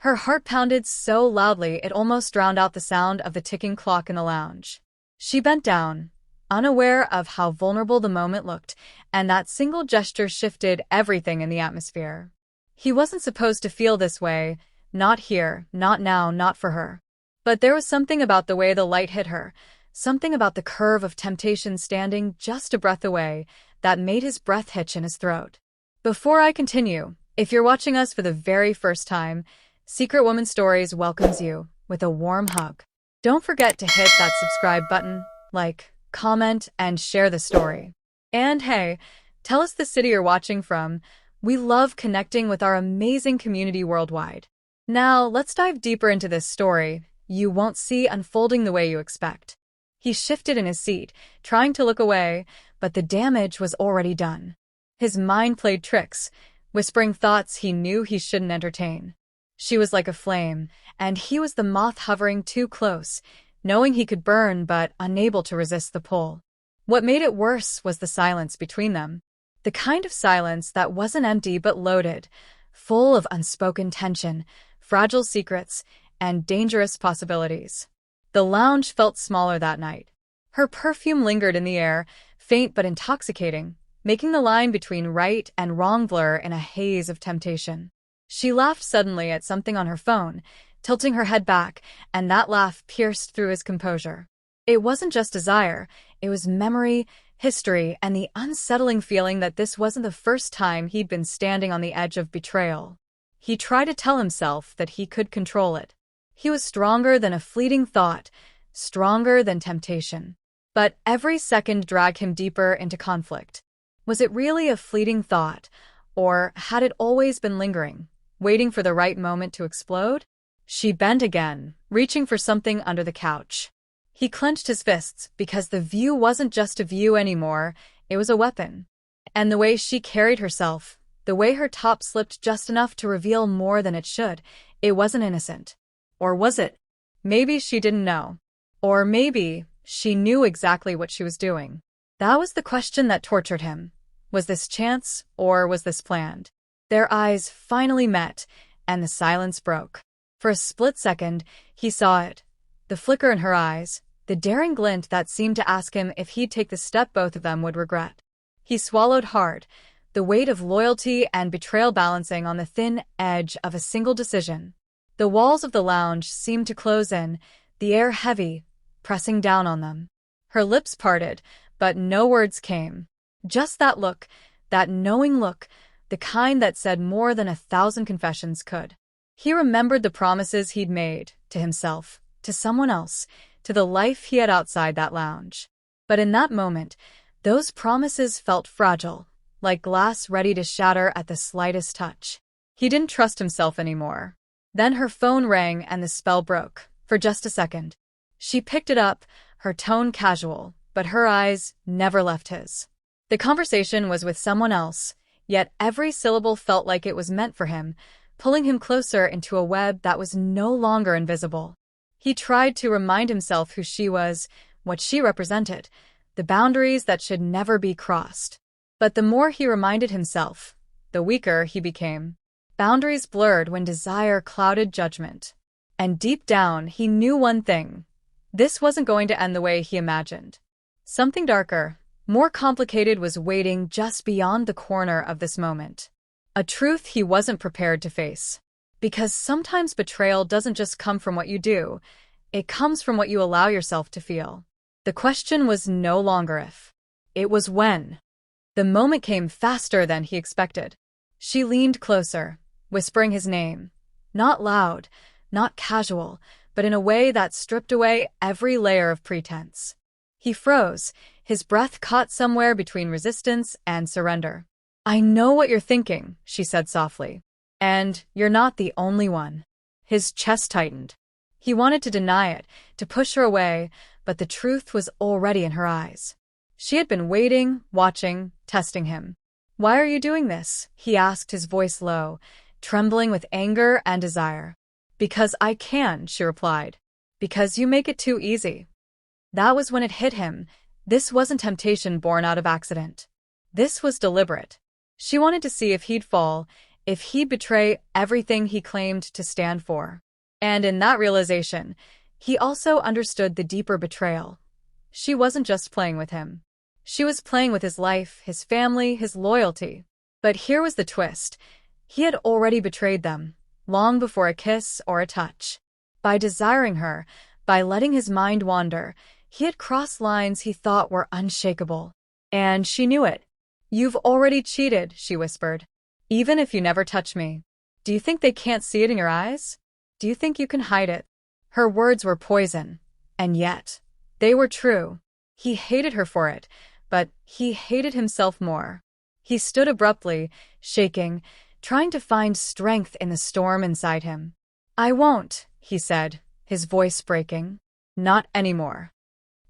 Her heart pounded so loudly it almost drowned out the sound of the ticking clock in the lounge. She bent down, unaware of how vulnerable the moment looked, and that single gesture shifted everything in the atmosphere. He wasn't supposed to feel this way, not here, not now, not for her. But there was something about the way the light hit her, something about the curve of temptation standing just a breath away, that made his breath hitch in his throat. Before I continue, if you're watching us for the very first time, Secret Woman Stories welcomes you with a warm hug. Don't forget to hit that subscribe button, like, comment, and share the story. And hey, tell us the city you're watching from. We love connecting with our amazing community worldwide. Now, let's dive deeper into this story you won't see unfolding the way you expect. He shifted in his seat, trying to look away, but the damage was already done. His mind played tricks, whispering thoughts he knew he shouldn't entertain. She was like a flame, and he was the moth hovering too close, knowing he could burn but unable to resist the pull. What made it worse was the silence between them. The kind of silence that wasn't empty but loaded, full of unspoken tension, fragile secrets, and dangerous possibilities. The lounge felt smaller that night. Her perfume lingered in the air, faint but intoxicating, making the line between right and wrong blur in a haze of temptation. She laughed suddenly at something on her phone, tilting her head back, and that laugh pierced through his composure. It wasn't just desire, it was memory, history, and the unsettling feeling that this wasn't the first time he'd been standing on the edge of betrayal. He tried to tell himself that he could control it. He was stronger than a fleeting thought, stronger than temptation. But every second dragged him deeper into conflict. Was it really a fleeting thought, or had it always been lingering, waiting for the right moment to explode? She bent again, reaching for something under the couch. He clenched his fists because the view wasn't just a view anymore, it was a weapon. And the way she carried herself, the way her top slipped just enough to reveal more than it should, it wasn't innocent. Or was it? Maybe she didn't know. Or maybe she knew exactly what she was doing. That was the question that tortured him. Was this chance, or was this planned? Their eyes finally met, and the silence broke. For a split second, he saw it. The flicker in her eyes, the daring glint that seemed to ask him if he'd take the step both of them would regret. He swallowed hard, the weight of loyalty and betrayal balancing on the thin edge of a single decision. The walls of the lounge seemed to close in, the air heavy, pressing down on them. Her lips parted, but no words came. Just that look, that knowing look, the kind that said more than 1,000 confessions could. He remembered the promises he'd made, to himself, to someone else, to the life he had outside that lounge. But in that moment, those promises felt fragile, like glass ready to shatter at the slightest touch. He didn't trust himself anymore. Then her phone rang and the spell broke, for just a second. She picked it up, her tone casual, but her eyes never left his. The conversation was with someone else, yet every syllable felt like it was meant for him, pulling him closer into a web that was no longer invisible. He tried to remind himself who she was, what she represented, the boundaries that should never be crossed. But the more he reminded himself, the weaker he became. Boundaries blurred when desire clouded judgment. And deep down, he knew one thing. This wasn't going to end the way he imagined. Something darker, more complicated was waiting just beyond the corner of this moment. A truth he wasn't prepared to face. Because sometimes betrayal doesn't just come from what you do, it comes from what you allow yourself to feel. The question was no longer if. It was when. The moment came faster than he expected. She leaned closer, whispering his name. Not loud, not casual, but in a way that stripped away every layer of pretense. He froze, his breath caught somewhere between resistance and surrender. "I know what you're thinking," she said softly. "And you're not the only one." His chest tightened. He wanted to deny it, to push her away, but the truth was already in her eyes. She had been waiting, watching, testing him. "Why are you doing this?" he asked, his voice low, trembling with anger and desire. "Because I can," she replied. "Because you make it too easy." That was when it hit him. This wasn't temptation born out of accident. This was deliberate. She wanted to see if he'd fall, if he'd betray everything he claimed to stand for. And in that realization, he also understood the deeper betrayal. She wasn't just playing with him. She was playing with his life, his family, his loyalty. But here was the twist. He had already betrayed them, long before a kiss or a touch. By desiring her, by letting his mind wander, he had crossed lines he thought were unshakable. And she knew it. "You've already cheated," she whispered. "Even if you never touch me. Do you think they can't see it in your eyes? Do you think you can hide it?" Her words were poison, and yet, they were true. He hated her for it, but he hated himself more. He stood abruptly, shaking, trying to find strength in the storm inside him. "I won't," he said, his voice breaking. "Not anymore."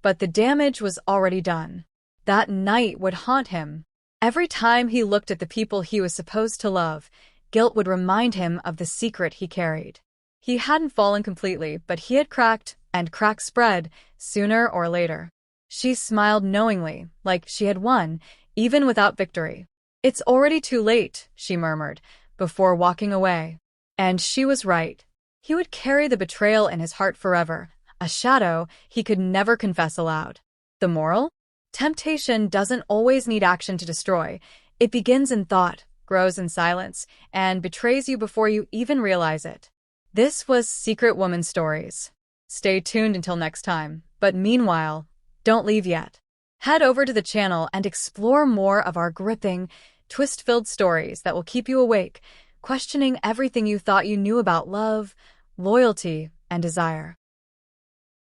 But the damage was already done. That night would haunt him. Every time he looked at the people he was supposed to love, guilt would remind him of the secret he carried. He hadn't fallen completely, but he had cracked, and cracks spread, sooner or later. She smiled knowingly, like she had won, even without victory. "It's already too late," she murmured, before walking away. And she was right. He would carry the betrayal in his heart forever, a shadow he could never confess aloud. The moral? Temptation doesn't always need action to destroy. It begins in thought, grows in silence, and betrays you before you even realize it. This was Secret Woman Stories. Stay tuned until next time, but meanwhile, don't leave yet. Head over to the channel and explore more of our gripping, twist-filled stories that will keep you awake, questioning everything you thought you knew about love, loyalty, and desire.